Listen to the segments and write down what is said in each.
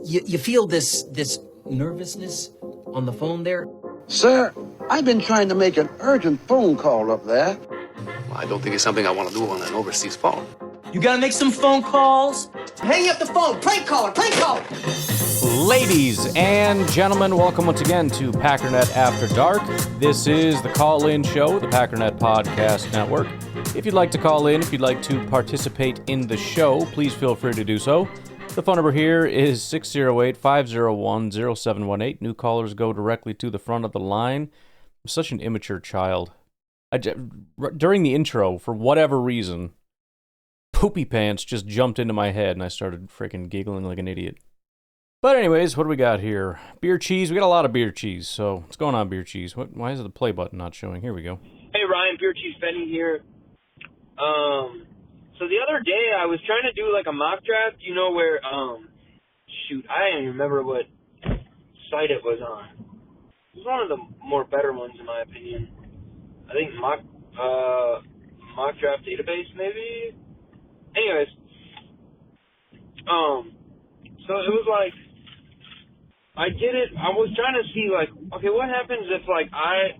You feel this nervousness on the phone there? Sir, I've been trying to make an urgent phone call up there. Well, I don't think it's something I want to do on an overseas phone. You gotta make some phone calls. Hang up the phone. Prank caller. Prank caller. Ladies and gentlemen, welcome once again to Packernet After Dark. This is the call-in show, the Packernet Podcast Network. If you'd like to call in, if you'd like to participate in the show, please feel free to do so. The phone number here is 608-501-0718. New callers go directly to the front of the line. I'm such an immature child. During the intro, for whatever reason, Poopy Pants just jumped into my head and I started freaking giggling like an idiot. But anyways, what do we got here? Beer cheese. We got a lot of beer cheese. So what's going on, beer cheese? Why is the play button not showing? Here we go. Hey, Ryan, Beer Cheese Benny here. So the other day I was trying to do like a mock draft, you know, where, I don't even remember what site it was on. It was one of the more better ones in my opinion. I think mock draft database maybe? Anyways, so it was like, I did it, I was trying to see like, okay, what happens if like I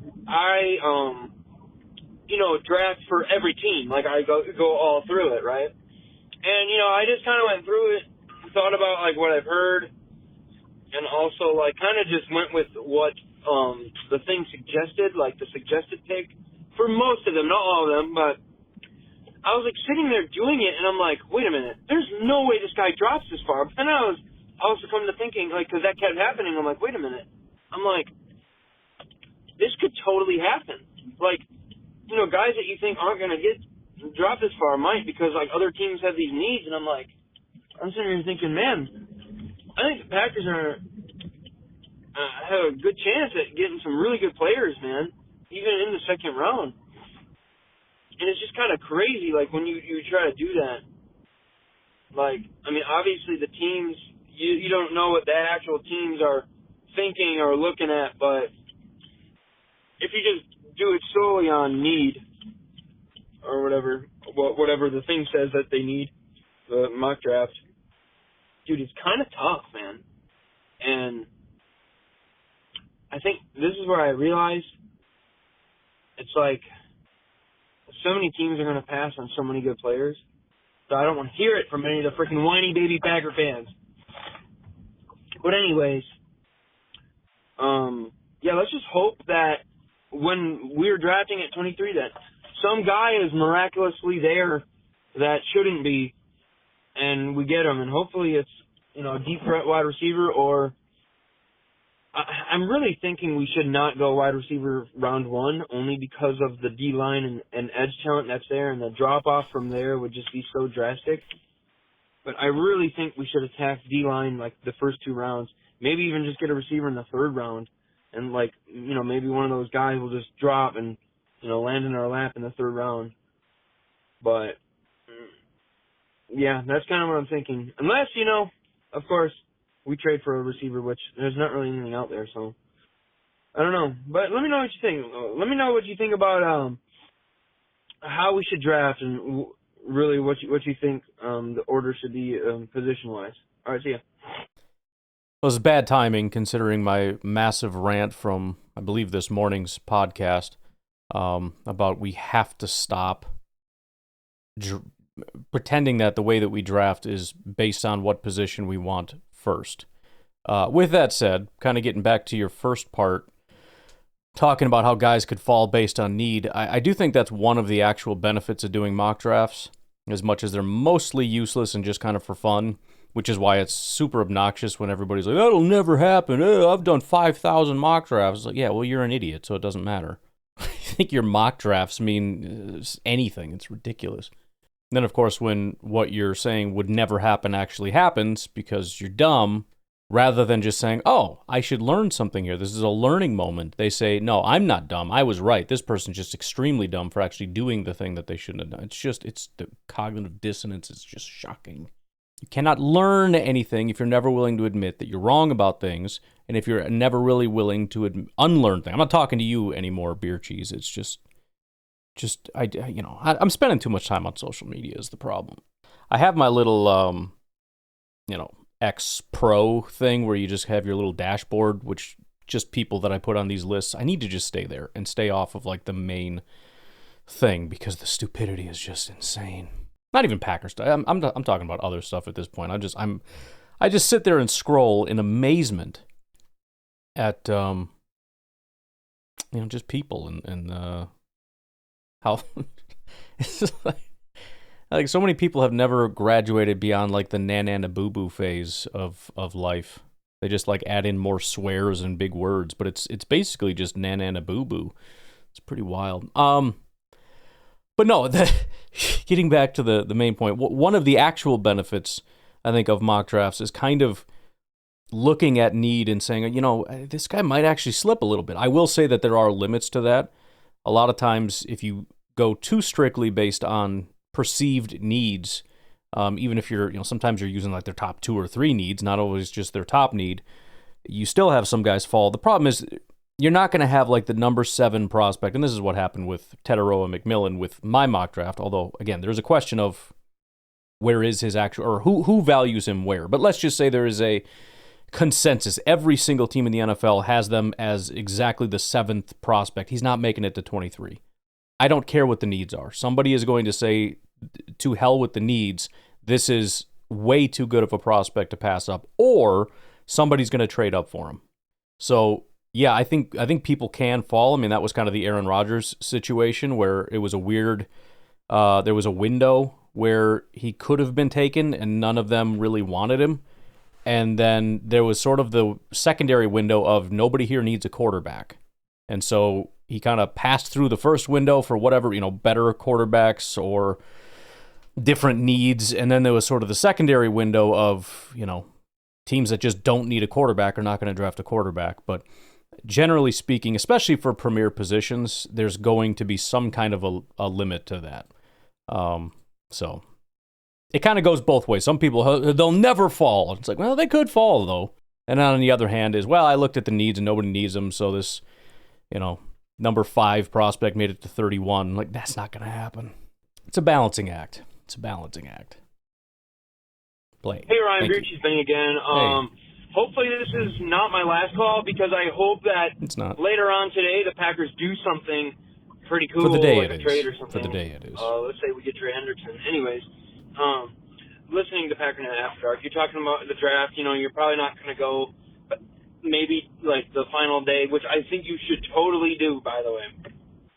draft for every team, like I go all through it, right? And, I just kind of went through it, thought about like what I've heard, and also like kind of just went with what the thing suggested, like the suggested pick, for most of them, not all of them, but I was like sitting there doing it, and I'm like, wait a minute, there's no way this guy drops this far. But then I was also coming to thinking, like, because that kept happening, I'm like, wait a minute, I'm like, this could totally happen. Like, guys that you think aren't going to get dropped this far might, because, like, other teams have these needs, and I'm sitting here thinking, man, I think the Packers have a good chance at getting some really good players, man, even in the second round. And it's just kind of crazy, like, when you try to do that. Like, I mean, obviously the teams, you don't know what the actual teams are thinking or looking at, but if you just do it solely on need, or whatever the thing says that they need, the mock draft, dude, it's kind of tough, man. And I think this is where I realized it's like so many teams are going to pass on so many good players, so I don't want to hear it from any of the freaking whiny baby Packer fans. But anyways, let's just hope that when we're drafting at 23 that some guy is miraculously there that shouldn't be, and we get him, and hopefully it's, a deep threat wide receiver, or I'm really thinking we should not go wide receiver round one, only because of the D-line and edge talent that's there, and the drop-off from there would just be so drastic. But I really think we should attack D-line like the first two rounds, maybe even just get a receiver in the third round. And, like, maybe one of those guys will just drop and, land in our lap in the third round. But, yeah, that's kind of what I'm thinking. Unless, of course, we trade for a receiver, which there's not really anything out there, so I don't know. But let me know what you think. Let me know what you think about how we should draft, and really what you think the order should be position-wise. All right, see ya. It was bad timing considering my massive rant from, I believe, this morning's podcast about we have to stop pretending that the way that we draft is based on what position we want first. With that said, kind of getting back to your first part, talking about how guys could fall based on need, I do think that's one of the actual benefits of doing mock drafts, as much as they're mostly useless and just kind of for fun. Which is why it's super obnoxious when everybody's like, that'll never happen. I've done 5,000 mock drafts. It's like, yeah, well, you're an idiot, so it doesn't matter. I think your mock drafts mean anything. It's ridiculous. And then, of course, when what you're saying would never happen actually happens because you're dumb, rather than just saying, oh, I should learn something here. This is a learning moment. They say, no, I'm not dumb. I was right. This person's just extremely dumb for actually doing the thing that they shouldn't have done. It's the cognitive dissonance is just shocking. You cannot learn anything if you're never willing to admit that you're wrong about things, and if you're never really willing to unlearn things. I'm not talking to you anymore, beer cheese. It's just I'm spending too much time on social media is the problem. I have my little X Pro thing where you just have your little dashboard, which just people that I put on these lists, I need to just stay there and stay off of like the main thing because the stupidity is just insane. Not even Packer stuff. I'm talking about other stuff at this point. I just sit there and scroll in amazement at just people and how it's just like so many people have never graduated beyond like the nana boo boo phase of life. They just like add in more swears and big words, but it's basically just nana boo boo. It's pretty wild. But no, getting back to the main point, one of the actual benefits I think of mock drafts is kind of looking at need and saying, this guy might actually slip a little bit. I will say that there are limits to that. A lot of times, if you go too strictly based on perceived needs, even if you're, sometimes you're using like their top 2 or 3 needs, not always just their top need, you still have some guys fall. The problem is you're not going to have like the number 7 prospect, and this is what happened with Teteroa McMillan with my mock draft, although, again, there's a question of where is his actual, or who values him where. But let's just say there is a consensus. Every single team in the NFL has them as exactly the 7th prospect. He's not making it to 23. I don't care what the needs are. Somebody is going to say, to hell with the needs, this is way too good of a prospect to pass up, or somebody's going to trade up for him. So, yeah, I think people can fall. I mean, that was kind of the Aaron Rodgers situation where it was a weird, there was a window where he could have been taken and none of them really wanted him. And then there was sort of the secondary window of nobody here needs a quarterback. And so he kind of passed through the first window for whatever, better quarterbacks or different needs. And then there was sort of the secondary window of, teams that just don't need a quarterback are not going to draft a quarterback. But generally speaking, especially for premier positions, there's going to be some kind of a limit to that. So it kind of goes both ways. Some people, they'll never fall. It's like, well, they could fall, though. And on the other hand is, well, I looked at the needs and nobody needs them, so this, number 5 prospect made it to 31. Like, that's not going to happen. It's a balancing act. Play. Hey, Ryan, Gucci's thing again. Hopefully this is not my last call because I hope that it's not. Later on today the Packers do something pretty cool, for the day like a trade or something. For the day it is. Let's say we get Trey Hendrickson. Anyways, listening to Packernet After Dark, you're talking about the draft. You're probably not going to go, but maybe like the final day, which I think you should totally do, by the way.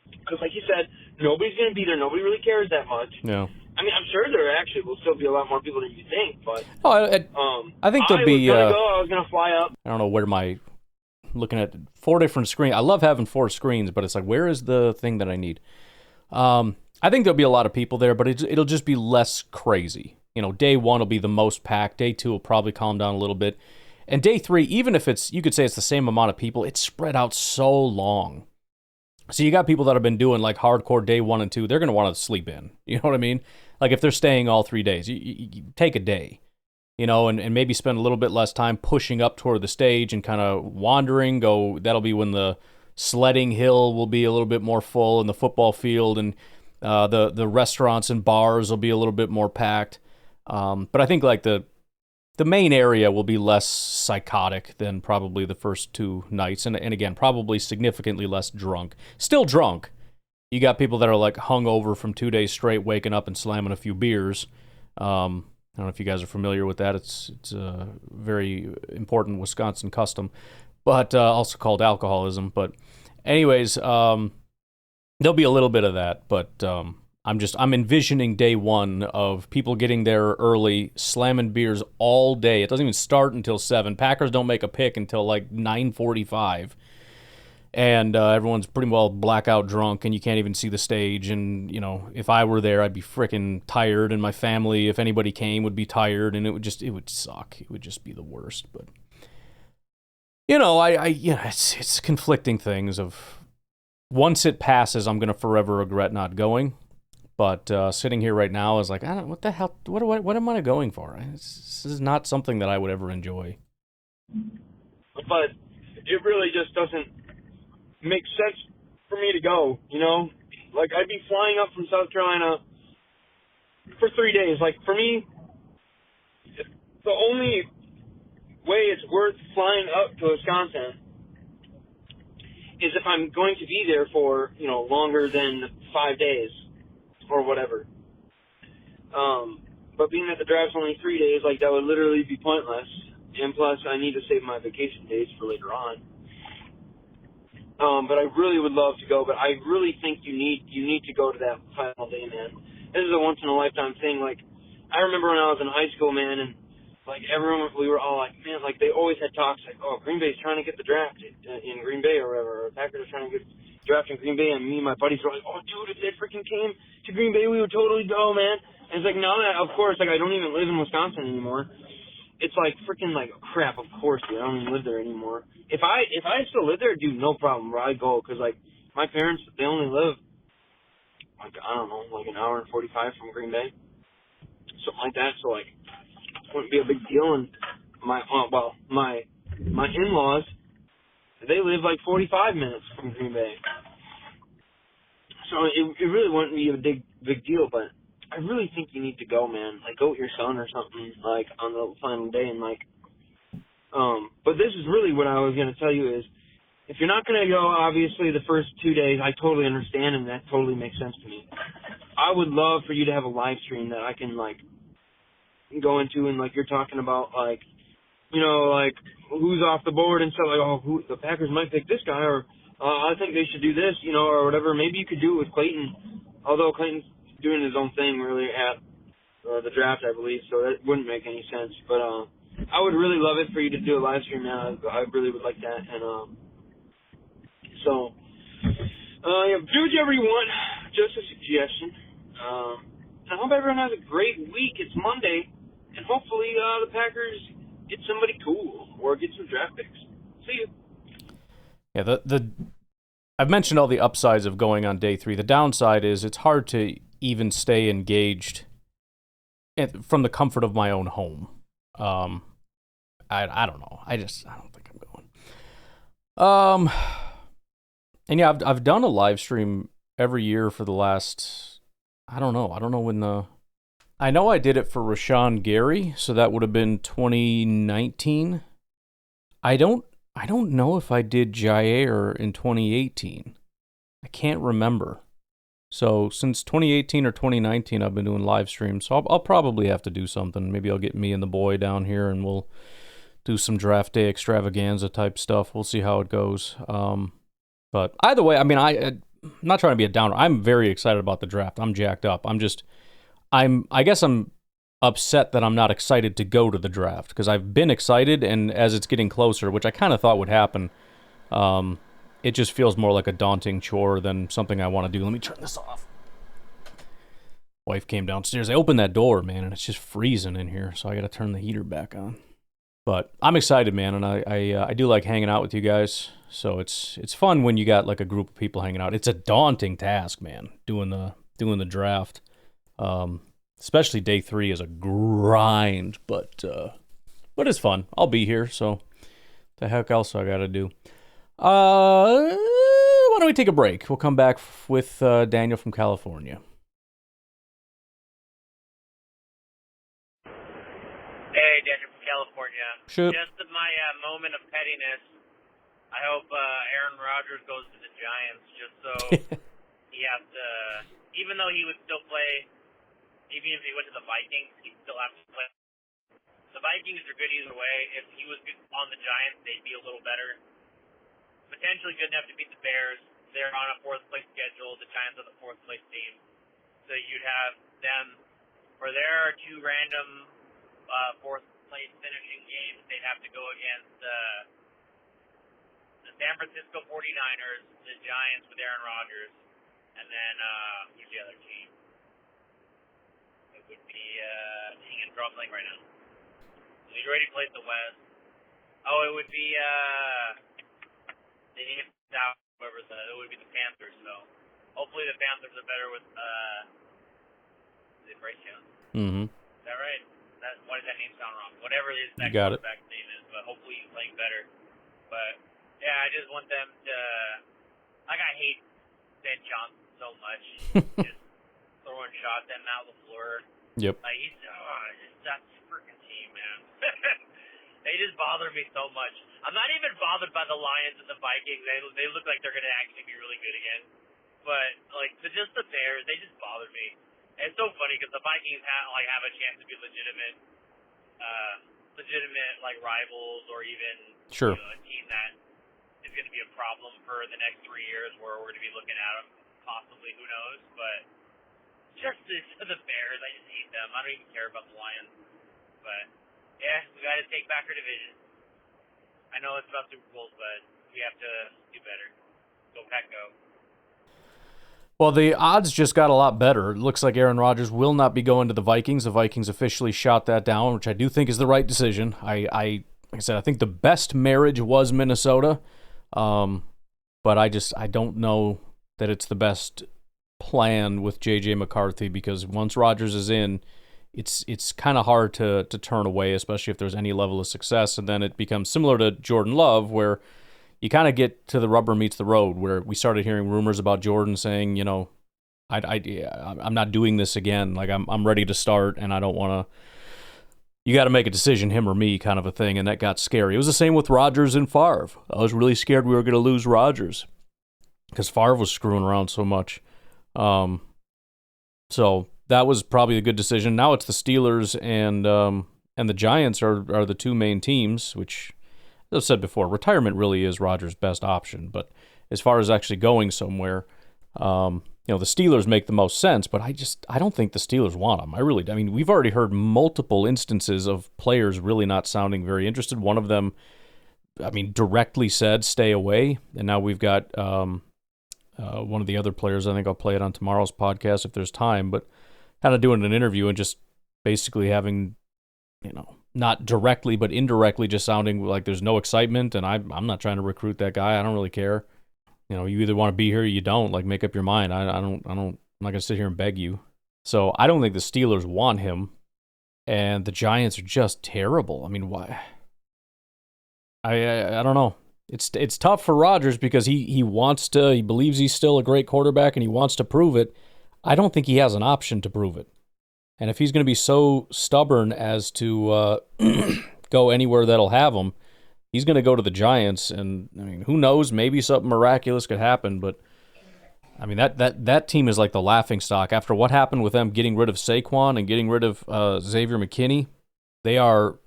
Because like you said, nobody's going to be there. Nobody really cares that much. No. I mean, I'm sure there actually will still be a lot more people than you think, but I think there'll be. I was going to fly up. I don't know where looking at 4 different screens. I love having 4 screens, but it's like, where is the thing that I need? I think there'll be a lot of people there, but it'll just be less crazy. Day 1 will be the most packed. Day 2 will probably calm down a little bit. And day 3, even if you could say it's the same amount of people, it's spread out so long. So you got people that have been doing like hardcore day 1 and 2, they're going to want to sleep in. You know what I mean? Like if they're staying all 3 days, you take a day, and maybe spend a little bit less time pushing up toward the stage and kind of wandering. That'll be when the sledding hill will be a little bit more full and the football field and the restaurants and bars will be a little bit more packed. But I think like the main area will be less psychotic than probably the first 2 nights. And again, probably significantly less drunk. Still drunk. You got people that are like hungover from 2 days straight, waking up and slamming a few beers. I don't know if you guys are familiar with that. It's a very important Wisconsin custom, but also called alcoholism. But anyways, there'll be a little bit of that. But I'm envisioning day 1 of people getting there early, slamming beers all day. It doesn't even start until 7. Packers don't make a pick until like 9:45. And everyone's pretty well blackout drunk, and you can't even see the stage. And, if I were there, I'd be freaking tired, and my family, if anybody came, would be tired, and it would suck. It would just be the worst. But, it's conflicting things of once it passes, I'm going to forever regret not going. But sitting here right now is like, I don't know, what the hell, what am I going for? This is not something that I would ever enjoy. But it really just doesn't make sense for me to go, Like, I'd be flying up from South Carolina for 3 days. Like, for me, the only way it's worth flying up to Wisconsin is if I'm going to be there for, longer than 5 days or whatever. But being that the draft's only 3 days, like, that would literally be pointless. And plus, I need to save my vacation days for later on. But I really would love to go, but I really think you need to go to that final day, man. This is a once-in-a-lifetime thing. Like, I remember when I was in high school, man, and, like, everyone, we were all like, man, like, they always had talks like, oh, Green Bay's trying to get the draft in Green Bay or whatever, or Packers are trying to get draft in Green Bay, and me and my buddies were like, oh, dude, if they freaking came to Green Bay, we would totally go, man. And it's like, now that, of course, like, I don't even live in Wisconsin anymore. It's like freaking like crap. Of course, dude. I don't even live there anymore. If I still live there, dude, no problem. Bro, I'd go because like my parents, they only live like I don't know, like an hour and 45 from Green Bay, something like that. So like, it wouldn't be a big deal. And my in-laws, they live like 45 minutes from Green Bay. So it really wouldn't be a big deal, but I really think you need to go, man. Like, go with your son or something, like, on the final day, and, like, but this is really what I was going to tell you is, if you're not going to go, obviously, the first 2 days, I totally understand, and that totally makes sense to me. I would love for you to have a live stream that I can, like, go into, and, like, you're talking about, like, like, who's off the board and stuff, like, oh, the Packers might pick this guy, or I think they should do this, or whatever. Maybe you could do it with Clayton, although Clayton's doing his own thing really at the draft, I believe, so that wouldn't make any sense. But I would really love it for you to do a live stream now. I really would like that. And so, do whatever you want. Just a suggestion. I hope everyone has a great week. It's Monday, and hopefully the Packers get somebody cool or get some draft picks. See you. Yeah, I've mentioned all the upsides of going on day 3. The downside is it's hard to even stay engaged from the comfort of my own home. I don't know. I don't think I'm going. And yeah, I've done a live stream every year for the last, I don't know when I know I did it for Rashawn Gary, so that would have been 2019. I don't know if I did Jair in 2018. I can't remember. So since 2018 or 2019, I've been doing live streams. So I'll probably have to do something. Maybe I'll get me and the boy down here, and we'll do some draft day extravaganza type stuff. We'll see how it goes. But either way, I mean, I'm not trying to be a downer. I'm very excited about the draft. I'm jacked up. I guess I'm upset that I'm not excited to go to the draft, because I've been excited, and as it's getting closer, which I kind of thought would happen, it just feels more like a daunting chore than something I want to do. Let me turn this off. Wife came downstairs. I opened that door, man, and it's just freezing in here, so I got to turn the heater back on. But I'm excited, man, and I do like hanging out with you guys. So it's fun when you got like a group of people hanging out. It's a daunting task, man, doing the draft. Especially day 3 is a grind, but it's fun. I'll be here, so the heck else I got to do. Why don't we take a break? We'll come back with Daniel from California. Hey, Daniel from California. Sure. Just my moment of pettiness. I hope Aaron Rodgers goes to the Giants just so he has to, even though he would still play, even if he went to the Vikings, he'd still have to play. The Vikings are good either way. If he was good on the Giants, they'd be a little better. Potentially good enough to beat the Bears. They're on a 4th-place schedule. The Giants are the 4th-place team. So you'd have them, or there are 2 random 4th-place finishing games. They'd have to go against the San Francisco 49ers, the Giants with Aaron Rodgers, and then who's the other team? It would be seeing and drawing right now. He's already played the West. Oh, it would be the South. It would be the Panthers. So hopefully the Panthers are better with Bryce Young. Mm-hmm. Is that right? Why does that name sound wrong? Whatever it is that quarterback's name is, but hopefully he's playing better. But yeah, I just want them to. Like, I hate Ben Johnson so much. Just throwing shots at Matt LaFleur. Yep. Like, that's a freaking team, man. They just bother me so much. I'm not even bothered by the Lions and the Vikings. They look like they're going to actually be really good again. But, like, just the Bears, they just bother me. And it's so funny because the Vikings have a chance to be legitimate, like, rivals or even Sure. a team that is going to be a problem for the next 3 years where we're going to be looking at them, possibly, who knows. But just the Bears, I just hate them. I don't even care about the Lions. But, yeah, we got to take back our division. I know it's about Super Bowls, but we have to do better. Go Pack, go. Well, the odds just got a lot better. It looks like Aaron Rodgers will not be going to the Vikings. The Vikings officially shot that down, which I do think is the right decision. Like I said, I think the best marriage was Minnesota, but I don't know that it's the best plan with J.J. McCarthy, because once Rodgers is in, it's kind of hard to turn away, especially if there's any level of success, and then it becomes similar to Jordan Love, where you kind of get to the rubber meets the road, where we started hearing rumors about Jordan saying, you know, I'm not doing this again. Like, I'm ready to start, and I don't want to. You got to make a decision, him or me, kind of a thing, and that got scary. It was the same with Rodgers and Favre. I was really scared we were going to lose Rodgers because Favre was screwing around so much. So that was probably a good decision. Now it's the Steelers and the Giants are the two main teams, which, as I've said before, retirement really is Rodgers' best option. But as far as actually going somewhere, the Steelers make the most sense, but I don't think the Steelers want him. I mean, we've already heard multiple instances of players really not sounding very interested. One of them, directly said, stay away. And now we've got one of the other players, I think I'll play it on tomorrow's podcast if there's time, but kind of doing an interview and just basically having, not directly, but indirectly just sounding like there's no excitement, and I'm not trying to recruit that guy. I don't really care. You either want to be here or you don't. Like, make up your mind. I'm not going to sit here and beg you. So I don't think the Steelers want him, and the Giants are just terrible. I mean, why? I don't know. It's tough for Rodgers because he believes he's still a great quarterback and he wants to prove it. I don't think he has an option to prove it. And if he's going to be so stubborn as to go anywhere that'll have him, he's going to go to the Giants. And who knows? Maybe something miraculous could happen. But that team is like the laughingstock after what happened with them getting rid of Saquon and getting rid of Xavier McKinney. They are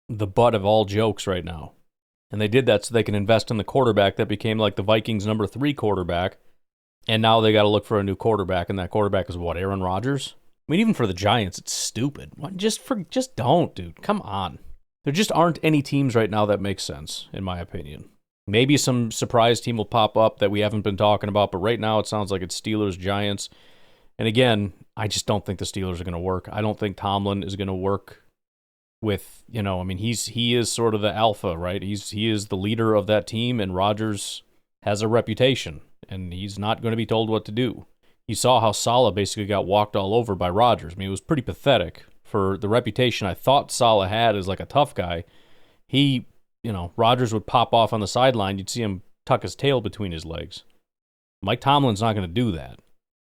the butt of all jokes right now. And they did that so they can invest in the quarterback that became like the Vikings' number 3 quarterback. And now they got to look for a new quarterback, and that quarterback is what, Aaron Rodgers? Even for the Giants, it's stupid. Just don't, dude. Come on. There just aren't any teams right now that make sense, in my opinion. Maybe some surprise team will pop up that we haven't been talking about, but right now it sounds like it's Steelers, Giants. And again, I just don't think the Steelers are going to work. I don't think Tomlin is going to work with, he is sort of the alpha, right? He is the leader of that team, and Rodgers has a reputation, and he's not going to be told what to do. You saw how Saleh basically got walked all over by Rodgers. It was pretty pathetic for the reputation I thought Saleh had as like a tough guy. Rodgers would pop off on the sideline. You'd see him tuck his tail between his legs. Mike Tomlin's not going to do that.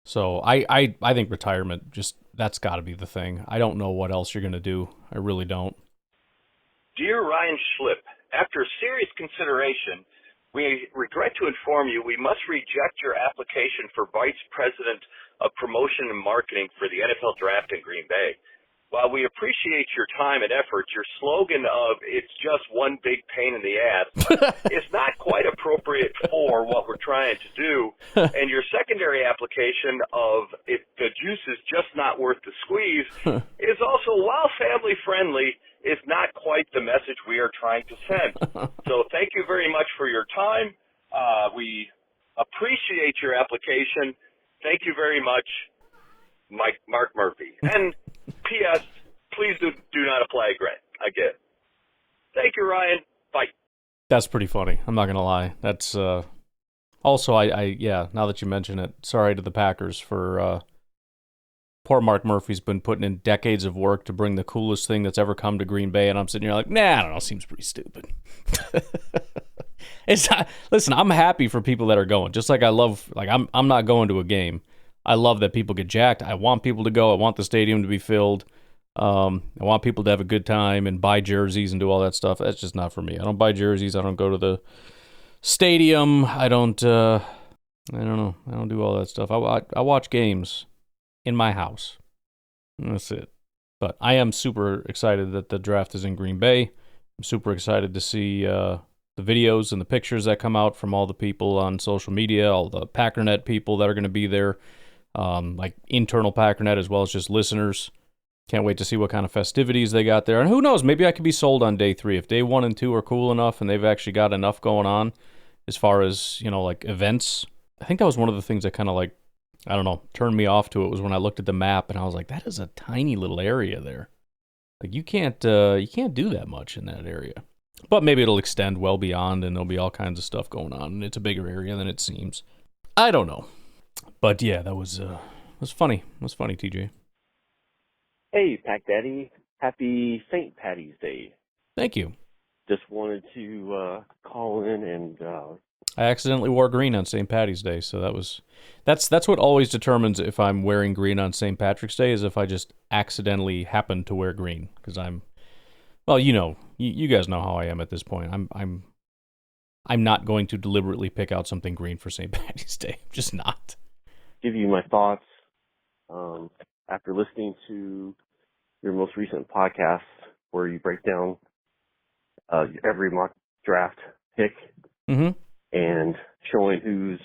So I think retirement, that's got to be the thing. I don't know what else you're going to do. I really don't. Dear Ryan Schlip, after serious consideration, we regret to inform you we must reject your application for Vice President of Promotion and Marketing for the NFL Draft in Green Bay. While we appreciate your time and effort, your slogan of "it's just one big pain in the ass" is not quite appropriate for what we're trying to do. And your secondary application of "if the juice is just not worth the squeeze" is also, while family friendly, is not quite the message we are trying to send. So thank you very much for your time. We appreciate your application. Thank you very much, Mark Murphy. And P.S. Please do not apply again. Thank you, Ryan. Bye. That's pretty funny. I'm not going to lie. That's also, now that you mention it, sorry to the Packers for poor Mark Murphy's been putting in decades of work to bring the coolest thing that's ever come to Green Bay, and I'm sitting here like, I don't know, seems pretty stupid. It's not, listen, I'm happy for people that are going. Just like I'm not going to a game. I love that people get jacked. I want people to go. I want the stadium to be filled. I want people to have a good time and buy jerseys and do all that stuff. That's just not for me. I don't buy jerseys. I don't go to the stadium. I don't know. I don't do all that stuff. I watch games in my house. That's it. But I am super excited that the draft is in Green Bay. I'm super excited to see the videos and the pictures that come out from all the people on social media, all the Packernet people that are going to be there, like internal Packernet as well as just listeners. Can't wait to see what kind of festivities they got there. And who knows, maybe I could be sold on day 3. If day 1 and 2 are cool enough and they've actually got enough going on as far as, like events. I think that was one of the things that kind of turned me off to it was when I looked at the map and I was like, that is a tiny little area there. Like you can't do that much in that area. But maybe it'll extend well beyond and there'll be all kinds of stuff going on and it's a bigger area than it seems. I don't know. But yeah, that was funny. It was funny, TJ. Hey, Pack Daddy. Happy St. Patty's Day. Thank you. Just wanted to call in and... I accidentally wore green on St. Patty's Day, so that's what always determines if I'm wearing green on St. Patrick's Day is if I just accidentally happen to wear green because you guys know how I am at this point. I'm not going to deliberately pick out something green for St. Patty's Day. I'm just not. Give you my thoughts after listening to your most recent podcast where you break down every mock draft pick. Mm-hmm. And showing who's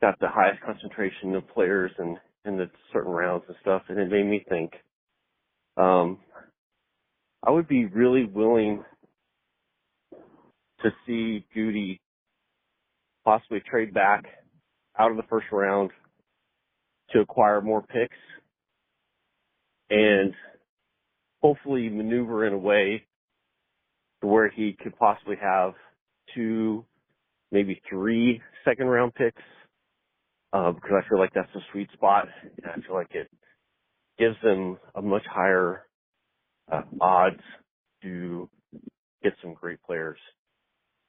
got the highest concentration of players in the certain rounds and stuff. And it made me think, I would be really willing to see Goody possibly trade back out of the first round to acquire more picks and hopefully maneuver in a way to where he could possibly have 2, maybe 3 second-round picks, because I feel like that's a sweet spot. And I feel like it gives them a much higher odds to get some great players.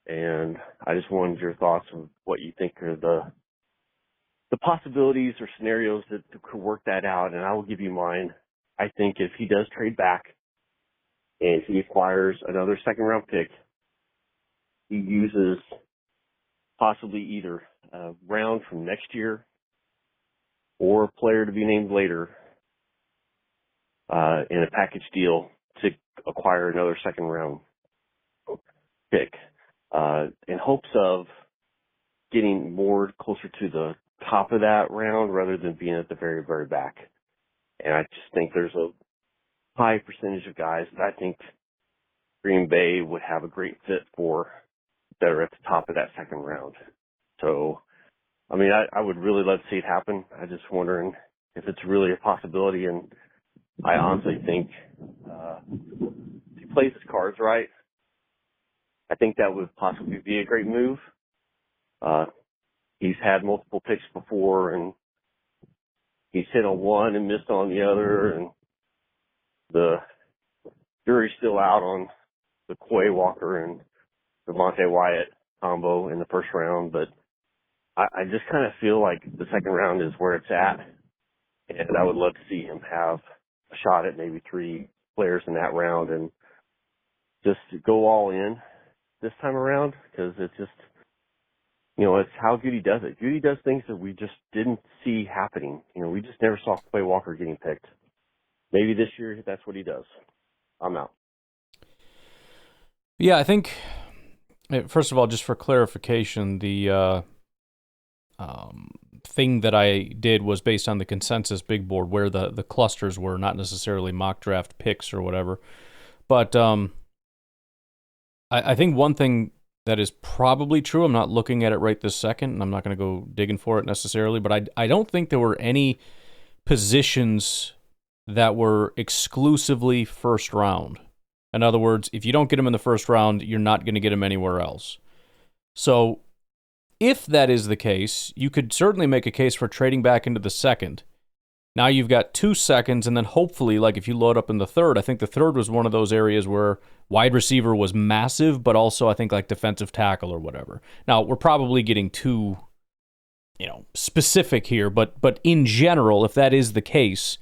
And I just wanted your thoughts on what you think are the possibilities or scenarios that could work that out, and I will give you mine. I think if he does trade back and he acquires another second-round pick, he uses possibly either a round from next year or a player to be named later in a package deal to acquire another second-round pick in hopes of getting more closer to the top of that round rather than being at the very, very back. And I just think there's a high percentage of guys that I think Green Bay would have a great fit for that are at the top of that second round. So, I mean, I would really love to see it happen. I'm just wondering if it's really a possibility. And I honestly think if he plays his cards right, I think that would possibly be a great move. He's had multiple picks before, and he's hit on one and missed on the other, and the jury's still out on the Quay Walker and Devontae Wyatt combo in the first round, but I just kind of feel like the second round is where it's at, and I would love to see him have a shot at maybe 3 players in that round and just go all in this time around, because it's just, it's how Goody does it. Goody does things that we just didn't see happening. We just never saw Quay Walker getting picked. Maybe this year that's what he does. I'm out. Yeah, I think, first of all, just for clarification, the thing that I did was based on the consensus big board where the clusters were, not necessarily mock draft picks or whatever. But I think one thing that is probably true, I'm not looking at it right this second, and I'm not going to go digging for it necessarily, but I don't think there were any positions that were exclusively first round. In other words, if you don't get him in the first round, you're not going to get him anywhere else. So if that is the case, you could certainly make a case for trading back into the second. Now you've got 2 seconds, and then hopefully, like if you load up in the third, I think the third was one of those areas where wide receiver was massive, but also I think like defensive tackle or whatever. Now, we're probably getting too, specific here, but in general, if that is the case,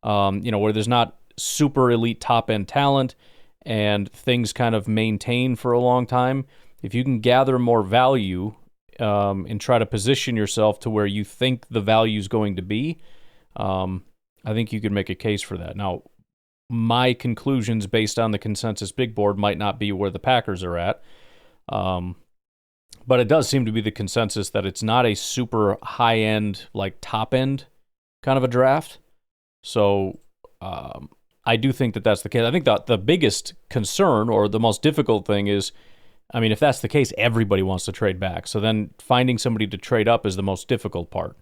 where there's not super elite top-end talent and things kind of maintain for a long time, if you can gather more value and try to position yourself to where you think the value is going to be, I think you could make a case for that. Now, my conclusions based on the consensus big board might not be where the Packers are at, but it does seem to be the consensus that it's not a super high-end, like top-end kind of a draft. So I do think that that's the case. I think that the biggest concern or the most difficult thing is, I mean, if that's the case, everybody wants to trade back. So then finding somebody to trade up is the most difficult part.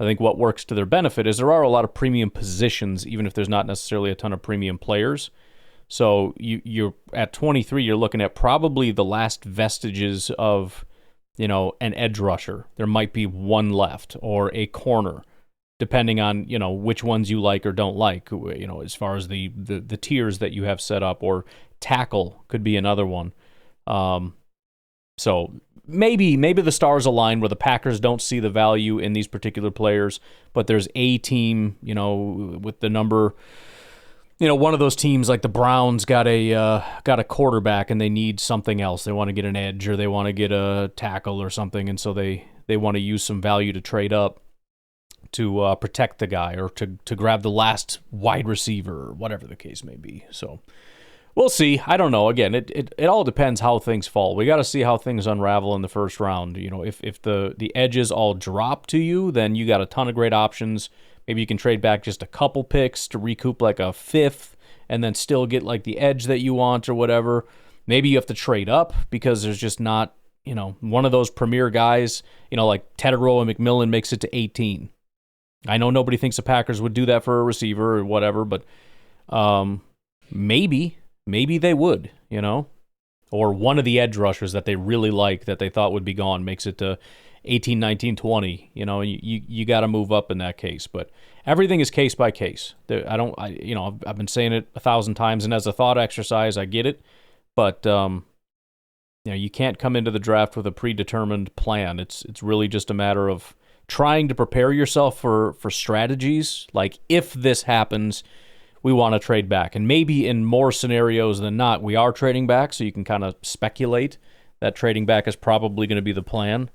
I think what works to their benefit is there are a lot of premium positions, even if there's not necessarily a ton of premium players. So you're at 23, you're looking at probably the last vestiges of, an edge rusher. There might be one left, or a corner, depending on, which ones you like or don't like, as far as the tiers that you have set up, or tackle could be another one. So maybe the stars align where the Packers don't see the value in these particular players, but there's a team, with the number, one of those teams like the Browns got a quarterback and they need something else. They want to get an edge, or they want to get a tackle or something, and so they want to use some value to trade up to protect the guy, or to grab the last wide receiver, or whatever the case may be. So we'll see. I don't know. Again, it all depends how things fall. We got to see how things unravel in the first round. If the edges all drop to you, then you got a ton of great options. Maybe you can trade back just a couple picks to recoup like a fifth, and then still get like the edge that you want or whatever. Maybe you have to trade up because there's just not, one of those premier guys, like Tedero and McMillan makes it to 18. I know nobody thinks the Packers would do that for a receiver or whatever, but maybe they would, or one of the edge rushers that they really like that they thought would be gone makes it to 18, 19, 20. You got to move up in that case, but everything is case by case. I've been saying it 1,000 times, and as a thought exercise, I get it, but you can't come into the draft with a predetermined plan. It's really just a matter of trying to prepare yourself for strategies. Like, if this happens, we want to trade back. And maybe in more scenarios than not, we are trading back, so you can kind of speculate that trading back is probably going to be the plan.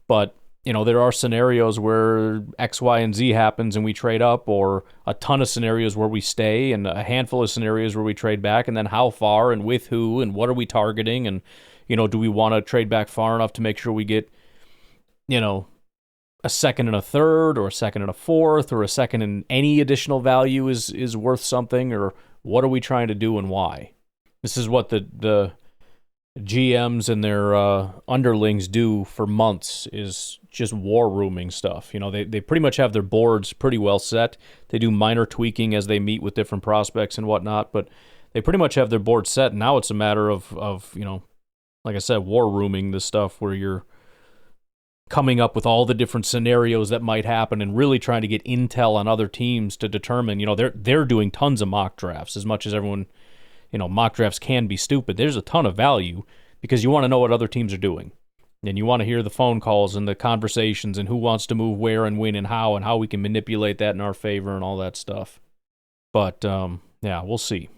But, there are scenarios where X, Y, and Z happens and we trade up, or a ton of scenarios where we stay, and a handful of scenarios where we trade back, and then how far and with who and what are we targeting, and, do we want to trade back far enough to make sure we get, a second and a third, or a second and a fourth, or a second and any additional value is worth something, or what are we trying to do and why? This is what the GMs and their underlings do for months, is just war rooming stuff. They pretty much have their boards pretty well set. They do minor tweaking as they meet with different prospects and whatnot, but they pretty much have their board set. And now it's a matter of like I said, war rooming this stuff where you're coming up with all the different scenarios that might happen and really trying to get intel on other teams to determine, they're doing tons of mock drafts. As much as everyone, mock drafts can be stupid, there's a ton of value because you want to know what other teams are doing. And you want to hear the phone calls and the conversations and who wants to move where and when and how we can manipulate that in our favor and all that stuff. But, yeah, we'll see.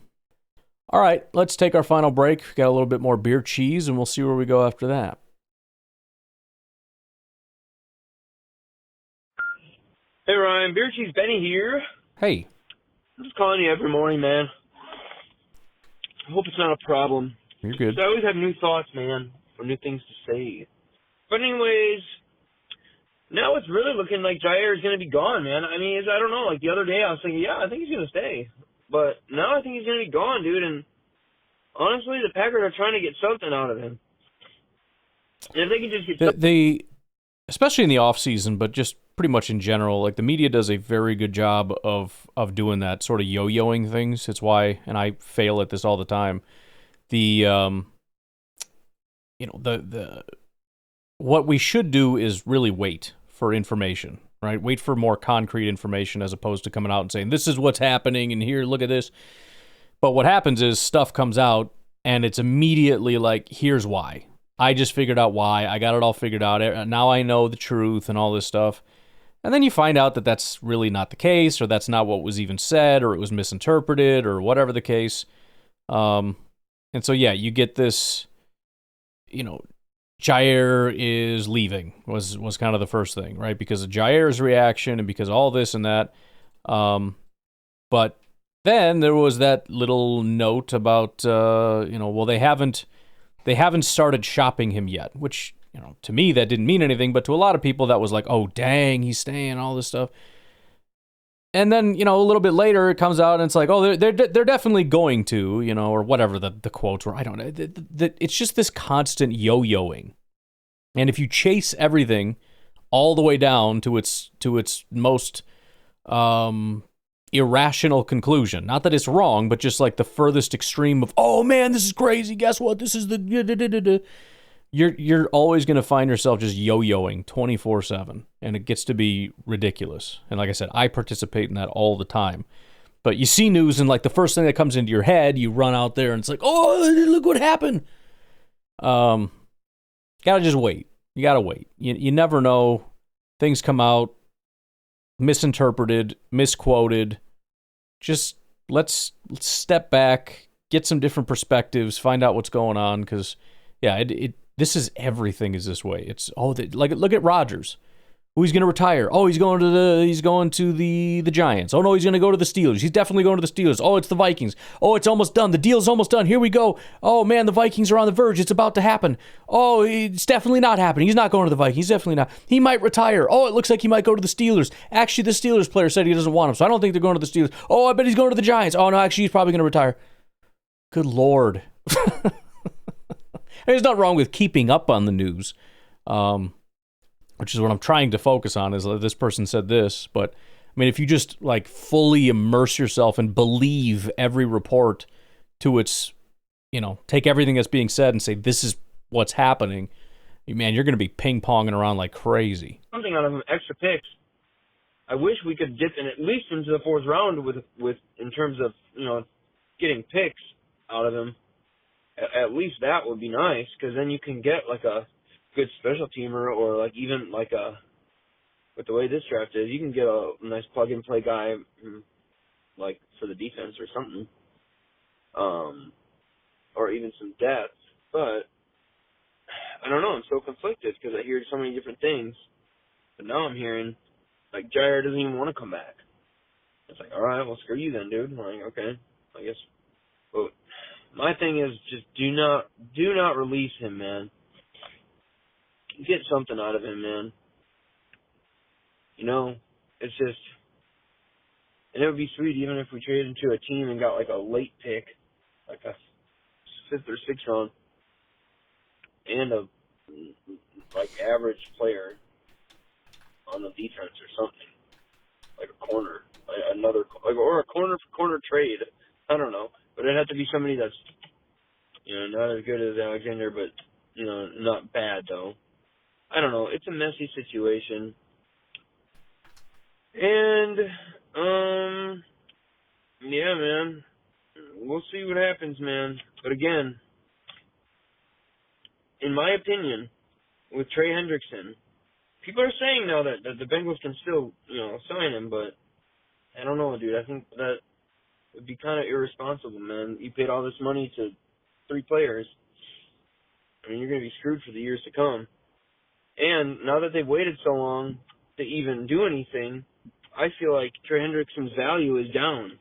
All right, let's take our final break. We've got a little bit more beer cheese, and we'll see where we go after that. Hey, Ryan, Beer Cheese Benny here. Hey. I'm just calling you every morning, man. I hope it's not a problem. You're good. I always have new thoughts, man, or new things to say. But anyways, now it's really looking like Jair is going to be gone, man. I mean, I don't know. Like the other day, I was thinking, yeah, I think he's going to stay. But now I think he's going to be gone, dude. And honestly, the Packers are trying to get something out of him. And if they can just get especially in the offseason, but just pretty much in general, like the media does a very good job of doing that sort of yo-yoing things. It's why, and I fail at this all the time, what we should do is really wait for information, right? Wait for more concrete information as opposed to coming out and saying, this is what's happening, and here, look at this. But what happens is stuff comes out, and it's immediately like, here's why. I just figured out why. I got it all figured out. Now I know the truth and all this stuff. And then you find out that that's really not the case, or that's not what was even said, or it was misinterpreted, or whatever the case. And so, yeah, you get this, Jair is leaving was kind of the first thing, right? Because of Jair's reaction and because of all this and that. But then there was that little note about, well, they haven't started shopping him yet, which, to me, that didn't mean anything, but to a lot of people, that was like, oh, dang, he's staying, all this stuff. And then, a little bit later, it comes out and it's like, oh, they're definitely going to, or whatever the quotes were. I don't know. It's just this constant yo-yoing. And if you chase everything all the way down to its most irrational conclusion, not that it's wrong, but just like the furthest extreme of, oh man, this is crazy. Guess what? This is the... You're always going to find yourself just yo-yoing 24/7, and it gets to be ridiculous. And like I said, I participate in that all the time. But you see news, and like the first thing that comes into your head, you run out there, and it's like, oh, look what happened. Gotta just wait. You gotta wait. You never know. Things come out misinterpreted, misquoted. Just let's step back, get some different perspectives, find out what's going on, because yeah, this is everything is this way. It's like look at Rodgers. Oh, he's going to retire. Oh, he's going to the Giants. Oh no, he's going to go to the Steelers. He's definitely going to the Steelers. Oh, it's the Vikings. Oh, it's almost done. The deal's almost done. Here we go. Oh man, the Vikings are on the verge. It's about to happen. Oh, it's definitely not happening. He's not going to the Vikings. He's definitely not. He might retire. Oh, it looks like he might go to the Steelers. Actually, the Steelers player said he doesn't want him, so I don't think they're going to the Steelers. Oh, I bet he's going to the Giants. Oh no, actually, he's probably going to retire. Good Lord. There's nothing wrong with keeping up on the news, which is what I'm trying to focus on, is this person said this. But, I mean, if you just, like, fully immerse yourself and believe every report to its, take everything that's being said and say, this is what's happening, man, you're going to be ping-ponging around like crazy. Something out of him, extra picks. I wish we could dip in at least into the fourth round with in terms of, getting picks out of him. At least that would be nice, because then you can get like a good special teamer, or like even like with the way this draft is, you can get a nice plug and play guy, like for the defense or something, or even some depth. But I don't know, I'm so conflicted because I hear so many different things. But now I'm hearing like Jair doesn't even want to come back. It's like, all right, well screw you then, dude. I'm like, okay, I guess. But my thing is just do not release him, man. Get something out of him, man. It's just, and it would be sweet even if we traded into a team and got like a late pick, like a 5th or 6th round, and a like average player on the defense or something, like a corner, or a corner for corner trade. I don't know. But it'd have to be somebody that's, not as good as Alexander, but, not bad, though. I don't know. It's a messy situation. And, yeah, man. We'll see what happens, man. But again, in my opinion, with Trey Hendrickson, people are saying now that the Bengals can still, sign him, but I don't know, dude. I think that would be kind of irresponsible, man. You paid all this money to 3 players. I mean, you're going to be screwed for the years to come. And now that they've waited so long to even do anything, I feel like Trey Hendrickson's value is down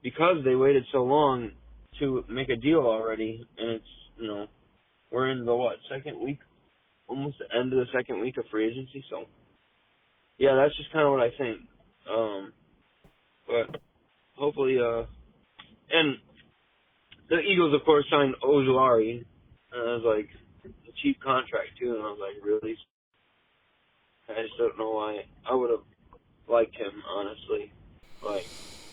because they waited so long to make a deal already. And it's, we're in the, second week? Almost the end of the second week of free agency. So, yeah, that's just kind of what I think. But hopefully, and the Eagles, of course, signed Ojulari, and it was like a cheap contract too, and I was like, really? I just don't know why. I would have liked him, honestly. Like,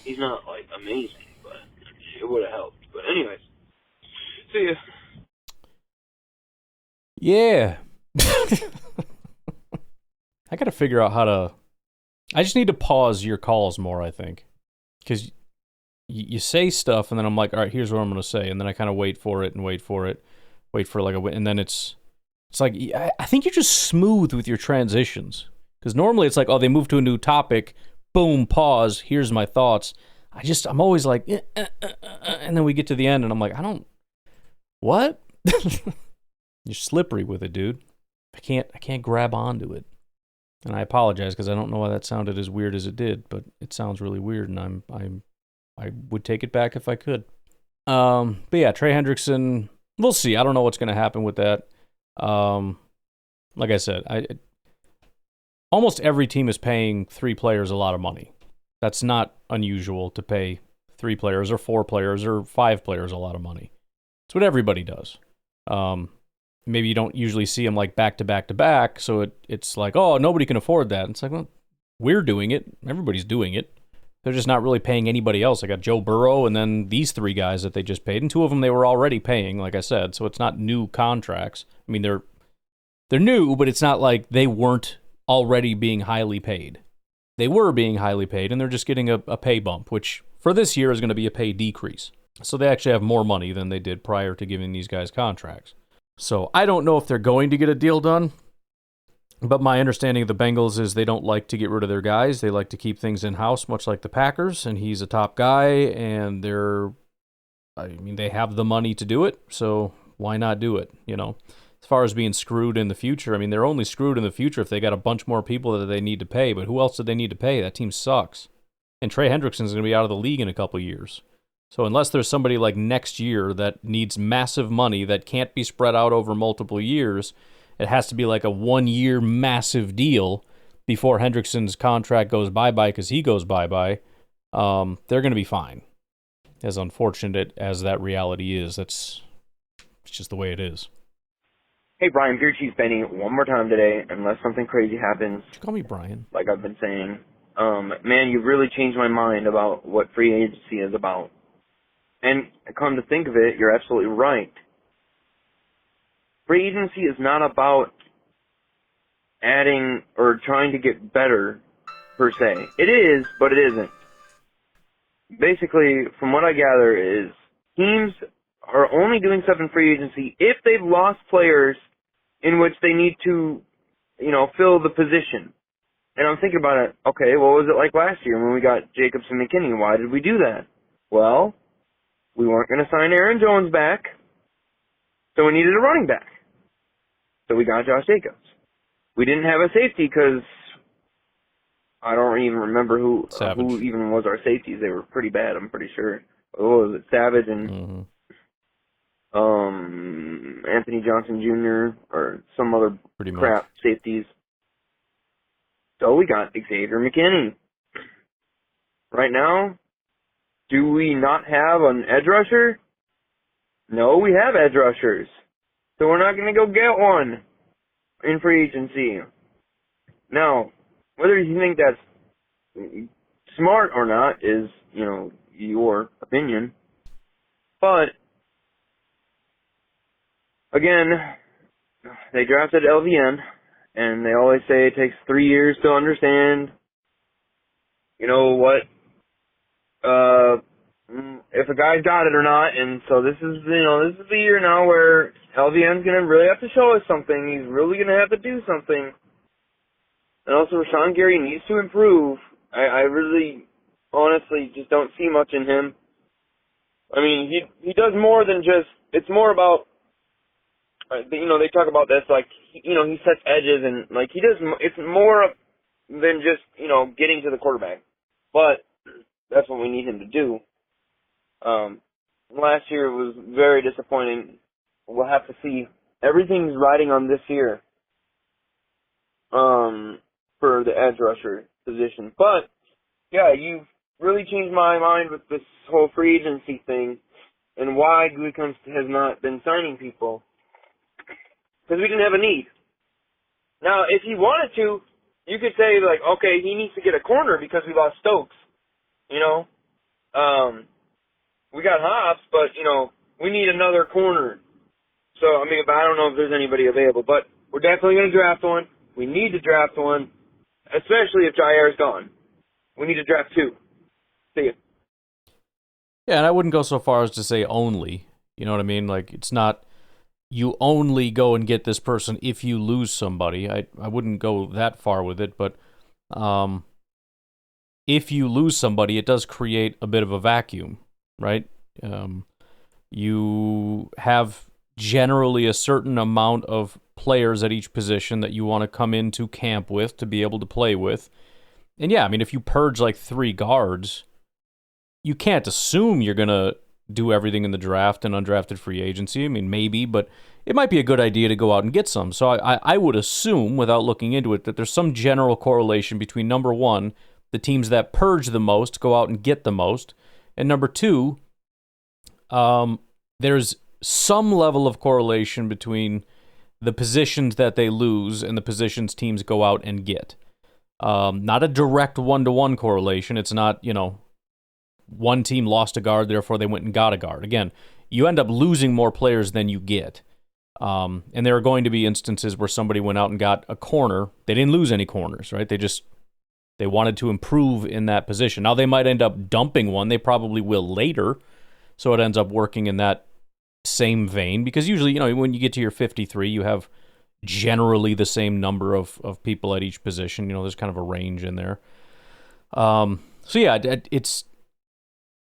he's not like amazing, but it would have helped. But anyways, see ya. Yeah. I got to figure out how to. I just need to pause your calls more, I think. Because you say stuff, and then I'm like, all right, here's what I'm going to say. And then I kind of wait for it, wait for like and then it's like, I think you're just smooth with your transitions. Because normally it's like, oh, they move to a new topic, boom, pause, here's my thoughts. I'm always like, and then we get to the end and I'm like, what? You're slippery with it, dude. I can't grab onto it. And I apologize because I don't know why that sounded as weird as it did, but it sounds really weird, and I would take it back if I could. But yeah, Trey Hendrickson, we'll see. I don't know what's going to happen with that. Like I said, almost every team is paying 3 players a lot of money. That's not unusual to pay 3 players or 4 players or 5 players a lot of money. It's what everybody does. Maybe you don't usually see them like back to back to back, so it's like, oh, nobody can afford that. It's like, well, we're doing it. Everybody's doing it. They're just not really paying anybody else. I got Joe Burrow and then these 3 guys that they just paid, and 2 of them they were already paying, like I said. So it's not new contracts. I mean, they're new, but it's not like they weren't already being highly paid. They were being highly paid, and they're just getting a pay bump, which for this year is going to be a pay decrease. So they actually have more money than they did prior to giving these guys contracts. So I don't know if they're going to get a deal done, but my understanding of the Bengals is they don't like to get rid of their guys. They like to keep things in-house, much like the Packers, and he's a top guy, and they have the money to do it, so why not do it, you know? As far as being screwed in the future, I mean, they're only screwed in the future if they got a bunch more people that they need to pay, but who else do they need to pay? That team sucks. And Trey Hendrickson's going to be out of the league in a couple years. So unless there's somebody like next year that needs massive money that can't be spread out over multiple years, it has to be like a 1-year massive deal before Hendrickson's contract goes bye-bye because he goes bye-bye. They're going to be fine. As unfortunate as that reality is, it's just the way it is. Hey, Brian, Beer Cheese Benny, one more time today, unless something crazy happens. Did you call me Brian? Like I've been saying. Man, you've really changed my mind about what free agency is about. And come to think of it, you're absolutely right. Free agency is not about adding or trying to get better, per se. It is, but it isn't. Basically, from what I gather is, teams are only doing stuff in free agency if they've lost players in which they need to, fill the position. And I'm thinking about it, okay, what was it like last year when we got Jacobs and McKinney? Why did we do that? Well, we weren't going to sign Aaron Jones back, so we needed a running back. So we got Josh Jacobs. We didn't have a safety because I don't even remember who even was our safeties. They were pretty bad, I'm pretty sure. What was it, Savage and Anthony Johnson Jr. or some other crap safeties. So we got Xavier McKinney. Right now, do we not have an edge rusher? No, we have edge rushers. So we're not going to go get one in free agency. Now, whether you think that's smart or not is, your opinion. But, again, they drafted LVN, and they always say it takes 3 years to understand, if a guy's got it or not, and so this is the year now where LVN's going to really have to show us something. He's really going to have to do something. And also, Rashawn Gary needs to improve. I really, honestly, just don't see much in him. I mean, he does more than just, it's more about, they talk about this, like, he sets edges and, like, he does, it's more than just, getting to the quarterback. But that's what we need him to do. Last year was very disappointing. We'll have to see. Everything's riding on this year, for the edge rusher position. But, yeah, you've really changed my mind with this whole free agency thing and why Gutekunst has not been signing people. Because we didn't have a need. Now, if he wanted to, you could say, like, okay, he needs to get a corner because we lost Stokes. We got Hobbs, but, we need another corner. So, but I don't know if there's anybody available. But we're definitely going to draft one. We need to draft one, especially if Jair's gone. We need to draft 2. See ya. Yeah, and I wouldn't go so far as to say only. You know what I mean? Like, it's not you only go and get this person if you lose somebody. I wouldn't go that far with it, but if you lose somebody, it does create a bit of a vacuum, right? You have generally a certain amount of players at each position that you want to come into camp with to be able to play with. And yeah, I mean, if you purge like 3 guards, you can't assume you're going to do everything in the draft and undrafted free agency. I mean, maybe, but it might be a good idea to go out and get some. So I would assume, without looking into it, that there's some general correlation between, number one, the teams that purge the most go out and get the most, and number two, there's some level of correlation between the positions that they lose and the positions teams go out and get. Not a direct one-to-one correlation. It's not, one team lost a guard, therefore they went and got a guard. Again, you end up losing more players than you get. And there are going to be instances where somebody went out and got a corner. They didn't lose any corners, right? They wanted to improve in that position. Now, they might end up dumping one. They probably will later. So it ends up working in that same vein. Because usually, when you get to your 53, you have generally the same number of people at each position. There's kind of a range in there. So yeah,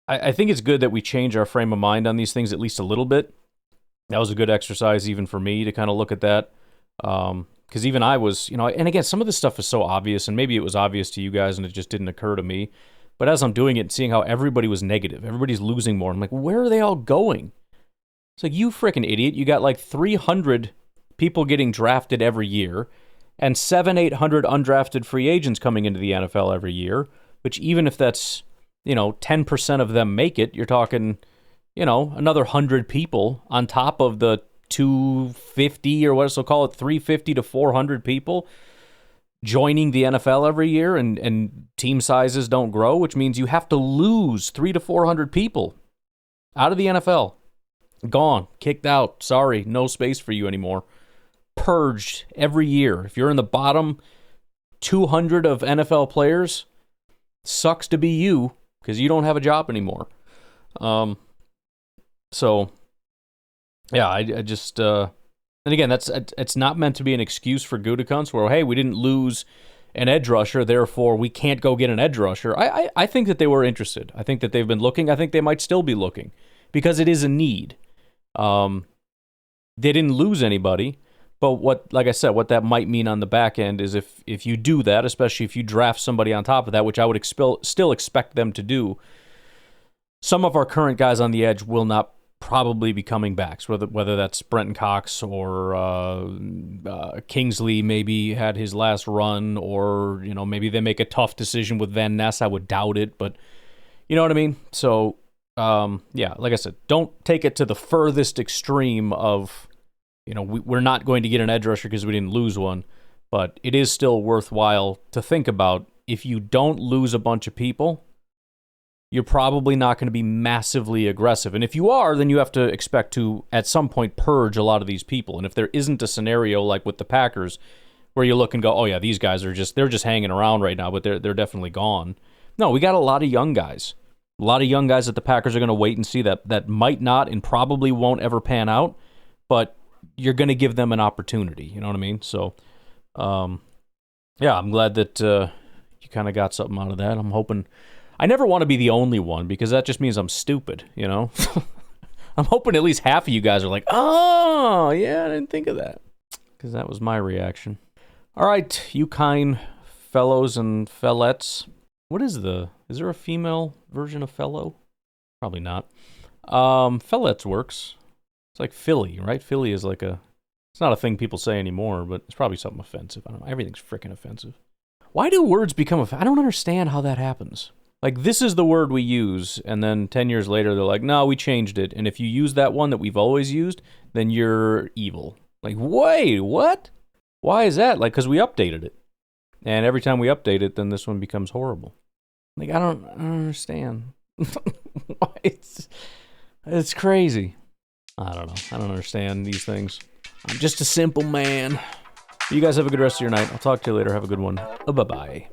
I think it's good that we change our frame of mind on these things at least a little bit. That was a good exercise even for me to kind of look at that. Because even I was, and again, some of this stuff is so obvious, and maybe it was obvious to you guys and it just didn't occur to me. But as I'm doing it and seeing how everybody was negative, everybody's losing more, I'm like, where are they all going? It's like, you freaking idiot. You got like 300 people getting drafted every year and 700-800 undrafted free agents coming into the NFL every year, which even if that's, 10% of them make it, you're talking, another 100 people on top of the 250 or what we'll call it, 350 to 400 people joining the NFL every year, and team sizes don't grow, which means you have to lose 300 to 400 people out of the NFL. Gone, kicked out, sorry, no space for you anymore. Purged every year. If you're in the bottom 200 of NFL players, sucks to be you, because you don't have a job anymore. So, yeah, I just, and again, it's not meant to be an excuse for Gutekunst, where, hey, we didn't lose an edge rusher, therefore we can't go get an edge rusher. I think that they were interested. I think that they've been looking. I think they might still be looking, because it is a need. They didn't lose anybody, but like I said, what that might mean on the back end is if you do that, especially if you draft somebody on top of that, which I would still expect them to do, some of our current guys on the edge will not probably be coming back. So whether that's Brenton Cox or Kingsley maybe had his last run, or maybe they make a tough decision with Van Ness. I would doubt it, but you know what I mean? So yeah, like I said, don't take it to the furthest extreme of, we're not going to get an edge rusher because we didn't lose one, but it is still worthwhile to think about. If you don't lose a bunch of people, you're probably not going to be massively aggressive. And if you are, then you have to expect to, at some point, purge a lot of these people. And if there isn't a scenario like with the Packers, where you look and go, oh yeah, these guys are they're just hanging around right now, but they're definitely gone. No, we got a lot of young guys. A lot of young guys that the Packers are going to wait and see that might not and probably won't ever pan out, but you're going to give them an opportunity. You know what I mean? So, yeah, I'm glad that you kind of got something out of that. I'm hoping. I never want to be the only one, because that just means I'm stupid, I'm hoping at least half of you guys are like, oh, yeah, I didn't think of that, because that was my reaction. All right, you kind fellows and fellettes. Is there a female version of fellow? Probably not. Fellettes works. It's like Philly, right? Philly is like it's not a thing people say anymore, but it's probably something offensive. I don't know. Everything's freaking offensive. Why do words become offensive? I don't understand how that happens. Like, this is the word we use, and then 10 years later, they're like, no, we changed it. And if you use that one that we've always used, then you're evil. Like, wait, what? Why is that? Like, because we updated it. And every time we update it, then this one becomes horrible. Like, I don't understand. It's crazy. I don't know. I don't understand these things. I'm just a simple man. You guys have a good rest of your night. I'll talk to you later. Have a good one. Bye-bye.